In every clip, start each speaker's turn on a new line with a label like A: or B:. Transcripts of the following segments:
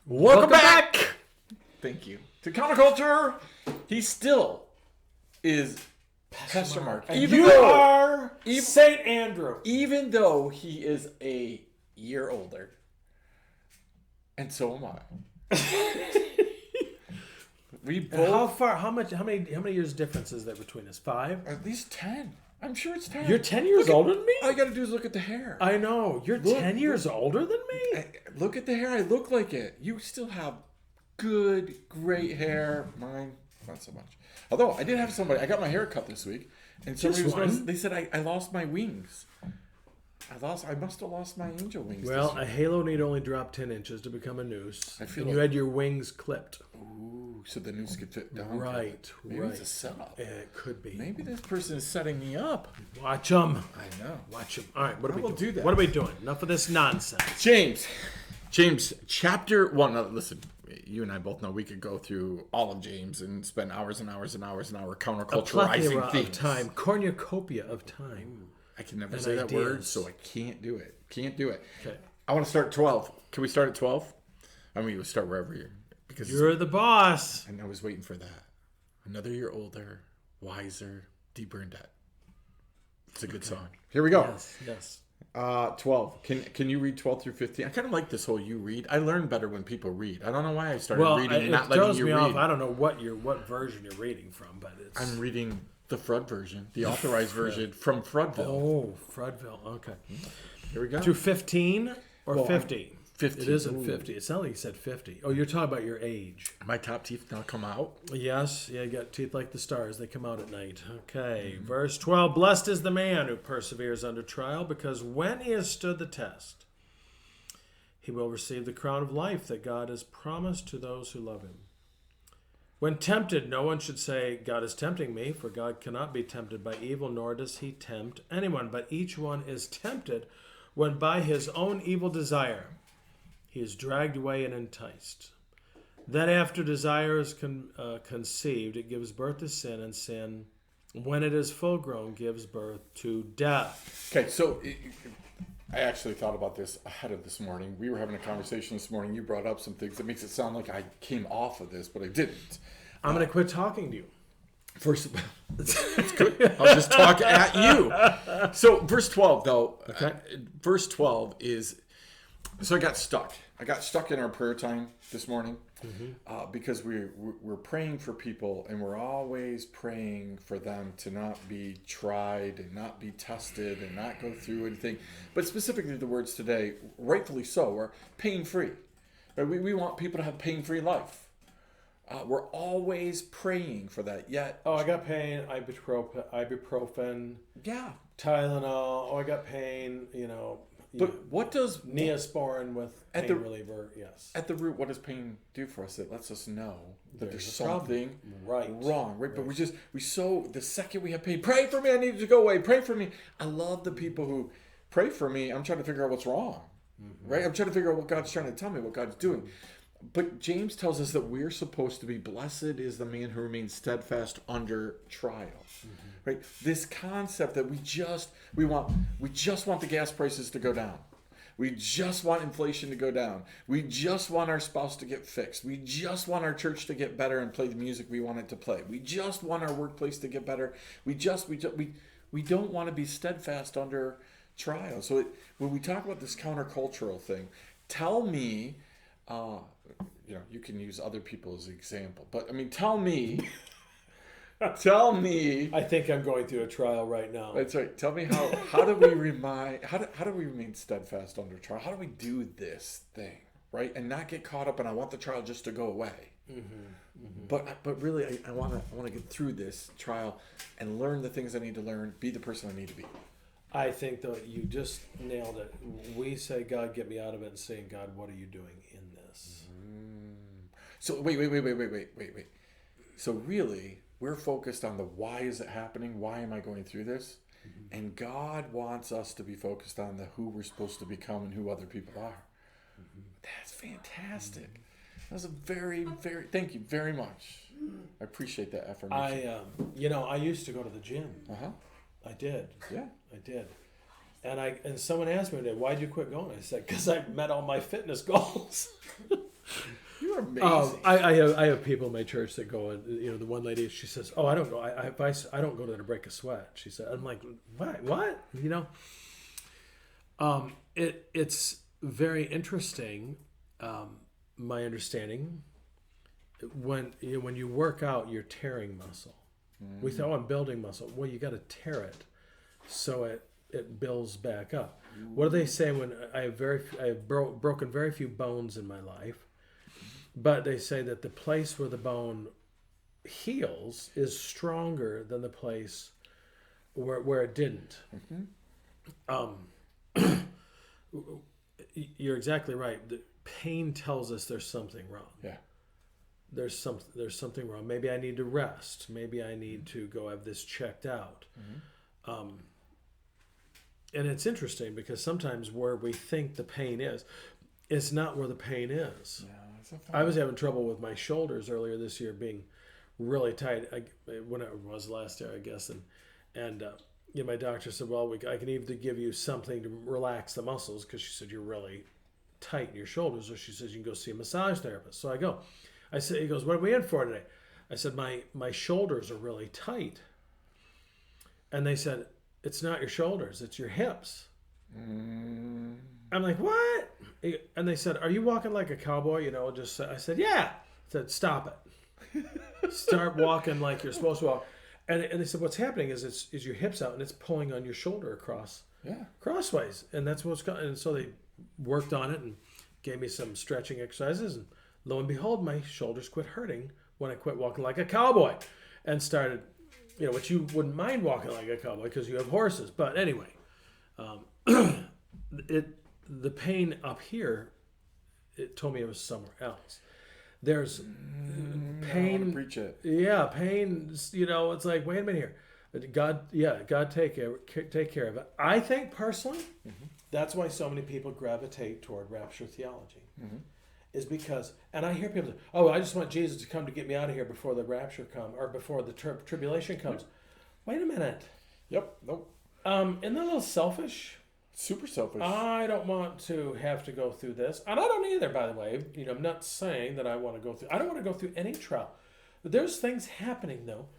A: Welcome back! Thank you. To Counterculture, he still is Pastor Mark.
B: And you are St. Andrew.
A: Even though he is a year older. And so am I. We both...
B: How many years difference is there between us? 5?
A: At least 10. I'm sure it's 10.
B: You're 10 years older than me?
A: All you gotta do is look at the hair.
B: I know. You're 10 years older than me?
A: Look at the hair. I look like it. You still have good, great hair. Mine, not so much. Although, I did have somebody... I got my hair cut this week. And somebody they said I lost my wings. I must have lost my angel wings.
B: Well, a halo need only drop 10 inches to become a noose. You had your wings clipped.
A: Ooh, so the noose could fit down.
B: Right,
A: Maybe it's a setup.
B: It could be.
A: Maybe this person is setting me up.
B: Watch them.
A: I know.
B: Watch them. All right, what are we doing?
A: Do that.
B: What are we doing? Enough of this nonsense.
A: James, chapter 1. Now, listen, you and I both know we could go through all of James and spend hours and hours and hours and hours counterculturizing things.
B: Of time. Cornucopia of time.
A: I can never say that word, so I can't do it.
B: Okay.
A: I want to start at 12. Can we start at 12? I mean, we'll start wherever you're. Because
B: you're the boss.
A: And I was waiting for that. Another year older, wiser, deeper in debt. It's a good song. Here we go.
B: Yes.
A: 12. Can you read 12 through 15? I kind of like this whole you read. I learn better when people read. I don't know why I started reading and not letting you read.
B: Off. I don't know what version you're reading from, but it's...
A: I'm reading the Frud version, the authorized version from Frudville.
B: Oh, Frudville. Okay.
A: Here we go.
B: To 15 or 50?
A: 50.
B: It isn't 50. It sounded like you said 50. Oh, you're talking about your age.
A: My top teeth now come out.
B: Yes. Yeah, you got teeth like the stars. They come out at night. Okay. Verse 12. Blessed is the man who perseveres under trial, because when he has stood the test, he will receive the crown of life that God has promised to those who love him. When tempted, no one should say, God is tempting me, for God cannot be tempted by evil, nor does he tempt anyone. But each one is tempted when by his own evil desire he is dragged away and enticed. Then after desire is conceived, it gives birth to sin, and sin, when it is full grown, gives birth to death.
A: Okay, so I actually thought about this ahead of this morning. We were having a conversation this morning. You brought up some things that makes it sound like I came off of this, but I didn't.
B: I'm going to quit talking to you.
A: First, that's good. I'll just talk at you. So verse 12, though.
B: Okay.
A: Verse 12 is... So I got stuck. In our prayer time this morning because we're praying for people, and we're always praying for them to not be tried and not be tested and not go through anything. But specifically the words today, rightfully so, are pain-free. Right? We want people to have pain-free life. We're always praying for that. Yet,
B: I got pain. Ibuprofen.
A: Yeah.
B: Tylenol. I got pain.
A: But what does
B: Neosporin with pain reliever? Yes.
A: At the root, what does pain do for us? It lets us know that there's something wrong, right? But the second we have pain, pray for me. I need it to go away. Pray for me. I love the people who pray for me. I'm trying to figure out what's wrong, right? I'm trying to figure out what God's trying to tell me, what God's doing. But James tells us that we're supposed to be blessed is the man who remains steadfast under trial. Right? This concept that we just want the gas prices to go down. We just want inflation to go down. We just want our spouse to get fixed. We just want our church to get better and play the music we want it to play. We just want our workplace to get better. We don't want to be steadfast under trial. So when we talk about this countercultural thing, tell me, you can use other people as an example, but I mean, tell me.
B: I think I'm going through a trial right now.
A: That's right. Tell me how do we remain steadfast under trial? How do we do this thing, right? And not get caught up in I want the trial just to go away. But really, I want to get through this trial and learn the things I need to learn, be the person I need to be.
B: I think that you just nailed it. We say, God, get me out of it, and saying, God, what are you doing in this?
A: So wait. So really, we're focused on the why is it happening? Why am I going through this? And God wants us to be focused on the who we're supposed to become and who other people are. That's fantastic. That was a very, very, thank you very much. I appreciate that affirmation.
B: I used to go to the gym. I did.
A: Yeah.
B: I did. And someone asked me today, why'd you quit going? I said, because I met all my fitness goals.
A: You're amazing.
B: I have people in my church that go, and the one lady, she says, "Oh, I don't go. I don't go there to break a sweat." She said, "I'm like, what? It's very interesting. My understanding, when you work out, you're tearing muscle. Mm-hmm. We thought, I'm building muscle. Well, you got to tear it so it builds back up. Ooh. What do they say when I have broken very few bones in my life? But they say that the place where the bone heals is stronger than the place where it didn't." Mm-hmm. You're exactly right. The pain tells us there's something wrong.
A: Yeah.
B: There's something wrong. Maybe I need to rest. Maybe I need to go have this checked out. Mm-hmm. And it's interesting because sometimes where we think the pain is, it's not where the pain is. Yeah. I was having trouble with my shoulders earlier this year being really tight. When it was last year, I guess, and my doctor said, "Well, I can either give you something to relax the muscles," because she said you're really tight in your shoulders, or she says you can go see a massage therapist. So I go. I said, he goes, "What are we in for today?" I said, my shoulders are really tight," and they said, "It's not your shoulders, it's your hips." I'm like, "What?" And they said, "Are you walking like a cowboy?" I said, "Yeah." I said, "Stop it. Start walking like you're supposed to walk." And they said, "What's happening is your hips out and it's pulling on your shoulder across, crossways." And that's what's going. And so they worked on it and gave me some stretching exercises. And lo and behold, my shoulders quit hurting when I quit walking like a cowboy and started, which you wouldn't mind walking like a cowboy because you have horses. But anyway, the pain up here, it told me it was somewhere else. There's pain.
A: Preach it.
B: Yeah, pain. It's like, wait a minute here. God take care of it. I think personally, that's why so many people gravitate toward rapture theology, is because, and I hear people say, "Oh, I just want Jesus to come to get me out of here before the rapture comes or before the tribulation comes." Wait a minute.
A: Yep. Nope.
B: Isn't that a little selfish?
A: Super selfish.
B: I don't want to have to go through this. And I don't either, by the way. I'm not saying that I want to go through. I don't want to go through any trial. But there's things happening, though.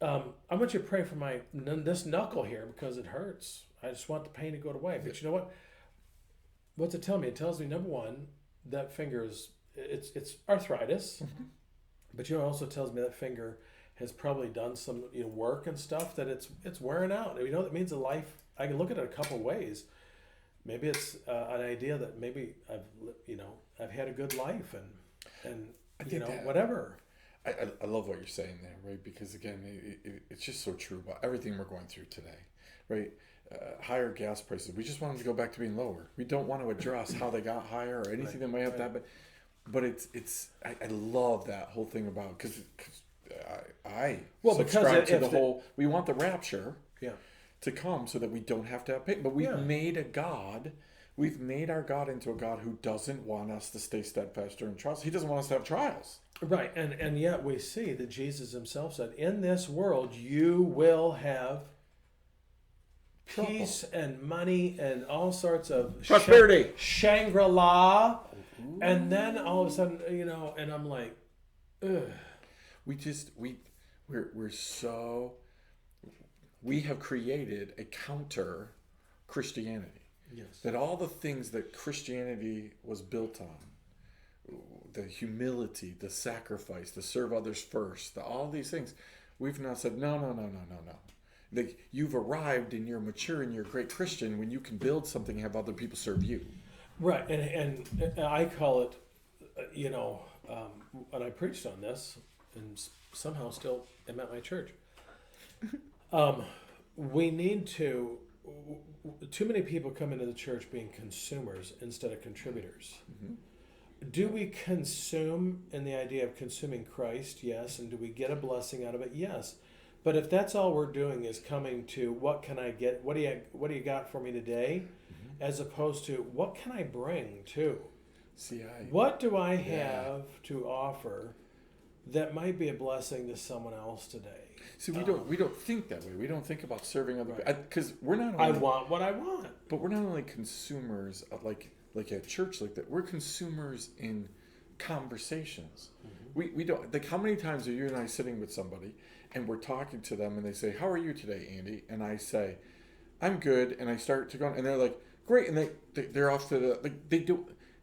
B: I want you to pray for this knuckle here because it hurts. I just want the pain to go away. But you know what? What's it tell me? It tells me, number one, that finger it's arthritis. Mm-hmm. But it also tells me that finger has probably done some work and stuff that it's wearing out. That means a life. I can look at it a couple ways. Maybe it's an idea that maybe I've had a good life and whatever.
A: I love what you're saying there, right? Because again, it's just so true about everything we're going through today, right? Higher gas prices. We just want them to go back to being lower. We don't want to address how they got higher or anything that might have that. But I love that whole thing about because I subscribe to the whole. We want the rapture.
B: Yeah.
A: To come so that we don't have to have pain. But we've made our God into a God who doesn't want us to stay steadfast during trials. He doesn't want us to have trials.
B: Right. And yet we see that Jesus himself said, in this world you will have peace and money and all sorts of
A: prosperity.
B: Shangri-La. Ooh. And then all of a sudden, and I'm like, ugh.
A: We have created a counter Christianity.
B: Yes.
A: That all the things that Christianity was built on, the humility, the sacrifice, the serve others first, all these things, we've now said, no. Like, you've arrived and you're mature and you're a great Christian when you can build something and have other people serve you.
B: Right. And I call it, and I preached on this and somehow still am at my church. We need too many people come into the church being consumers instead of contributors. Mm-hmm. Do we consume in the idea of consuming Christ? Yes. And do we get a blessing out of it? Yes. But if that's all we're doing is coming to what can I get? What do you got for me today? Mm-hmm. As opposed to what can I bring too? What do I have to offer that might be a blessing to someone else today?
A: See, we don't think that way. We don't think about serving other people because we're not.
B: I want what I want.
A: But we're not only consumers of like at church like that. We're consumers in conversations. We don't, like, how many times are you and I sitting with somebody and we're talking to them and they say, how are you today, Andy? And I say, I'm good. And I start to go, and they're like, great. And they're off to the, like,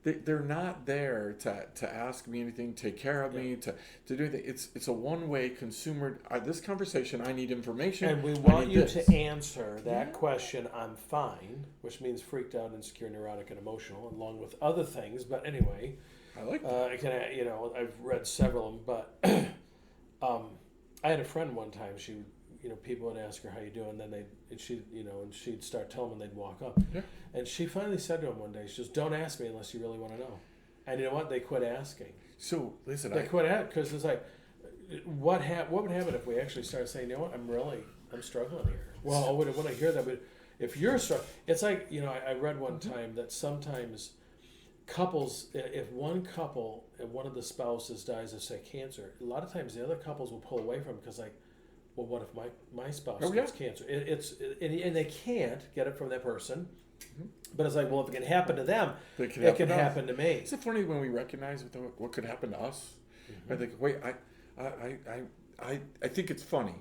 A: they're not there to ask me anything, take care of me, to do anything. It's a one-way consumer. This conversation, I need information.
B: And we want you to answer that question, I'm fine, which means freaked out, insecure, neurotic, and emotional, along with other things. But anyway,
A: I like that.
B: I've read several of them, but I had a friend one time. She, people would ask her how you doing, and then she'd start telling them, and they'd walk up.
A: Yeah.
B: And she finally said to him one day, she goes, "Don't ask me unless you really want to know." And you know what? They quit asking.
A: So listen,
B: they quit asking because it's like, what would happen if we actually started saying, you know what, I'm struggling here. Well, I wouldn't want to hear that, but if you're struggling, it's like, I read one time that sometimes couples, if one couple and one of the spouses dies of, say, cancer, a lot of times the other couples will pull away from it because, like, well, what if my spouse gets cancer? And they can't get it from that person. But it's like, well, if it can happen to them, it can happen to me.
A: Isn't it funny when we recognize what could happen to us? I think, wait, I think it's funny.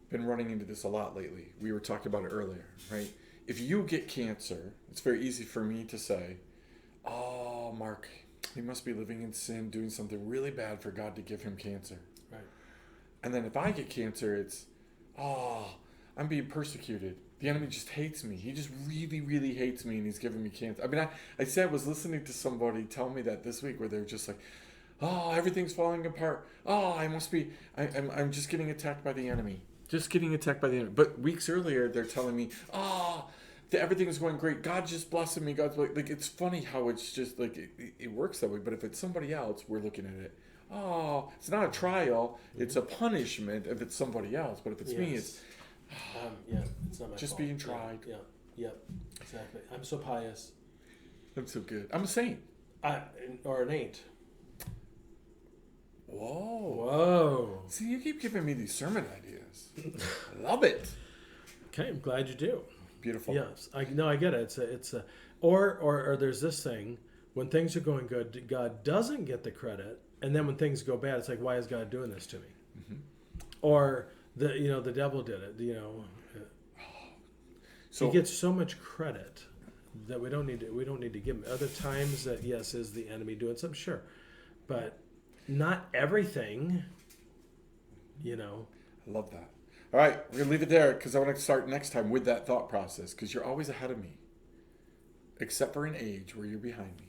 A: Been running into this a lot lately. We were talking about it earlier, right? If you get cancer, it's very easy for me to say, "Oh, Mark, he must be living in sin, doing something really bad for God to give him cancer."
B: Right. And
A: then if I get cancer, it's, "Oh, I'm being persecuted. The enemy just hates me. He just really, really hates me, and he's giving me cancer." I mean, I was listening to somebody tell me that this week, where they're just like, "Oh, everything's falling apart. Oh, I'm just getting attacked by the enemy. Just getting attacked by the enemy." But weeks earlier, they're telling me, "Oh, everything's going great. God's just blessing me. God's like." It's funny how it's just like it works that way. But if it's somebody else, we're looking at it. Oh, it's not a trial. It's a punishment if it's somebody else. But if it's me, it's
B: it's not my
A: just
B: fault.
A: being tried.
B: Yeah, exactly. I'm so pious.
A: I'm so good. I'm a saint.
B: Or an ain't.
A: Whoa. See, you keep giving me these sermon ideas. I love it.
B: Okay, I'm glad you do.
A: Beautiful.
B: Yes, I get it. Or there's this thing, when things are going good, God doesn't get the credit, and then when things go bad, it's like, why is God doing this to me? Mm-hmm. Or the devil did it. So he gets so much credit that we don't need to give him. Other times that, yes, is the enemy doing something, sure, but not everything.
A: I love that. All right, we're going to leave it there because I want to start next time with that thought process, because you're always ahead of me, except for in age where you're behind me.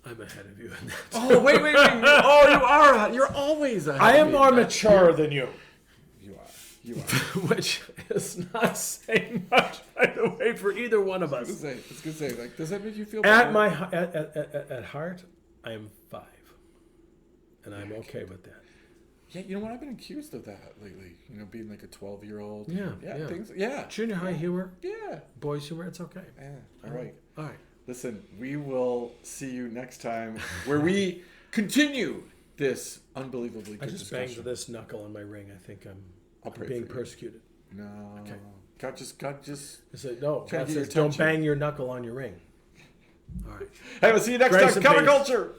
B: I'm ahead of you in that.
A: Oh, wait. Oh, you are. You're always ahead
B: I
A: of
B: am
A: me.
B: more mature than you.
A: You are.
B: Which is not saying much, by the way, for either one of us.
A: I was going to say, like, does that make you feel
B: better? At heart, I am 5. And I'm okay with that.
A: Yeah, you know what? I've been accused of that lately. Being like a 12-year-old.
B: Yeah.
A: Things.
B: Junior high humor.
A: Yeah.
B: Boys humor. It's okay.
A: Yeah. All right.
B: Listen,
A: we will see you next time, where we continue this unbelievably good discussion.
B: I just banged this knuckle on my ring. I think I'm being persecuted.
A: No.
B: Okay.
A: God just.
B: I said no. God says, don't bang your knuckle on your ring. All right.
A: Hey, we'll see you next time. Counterculture.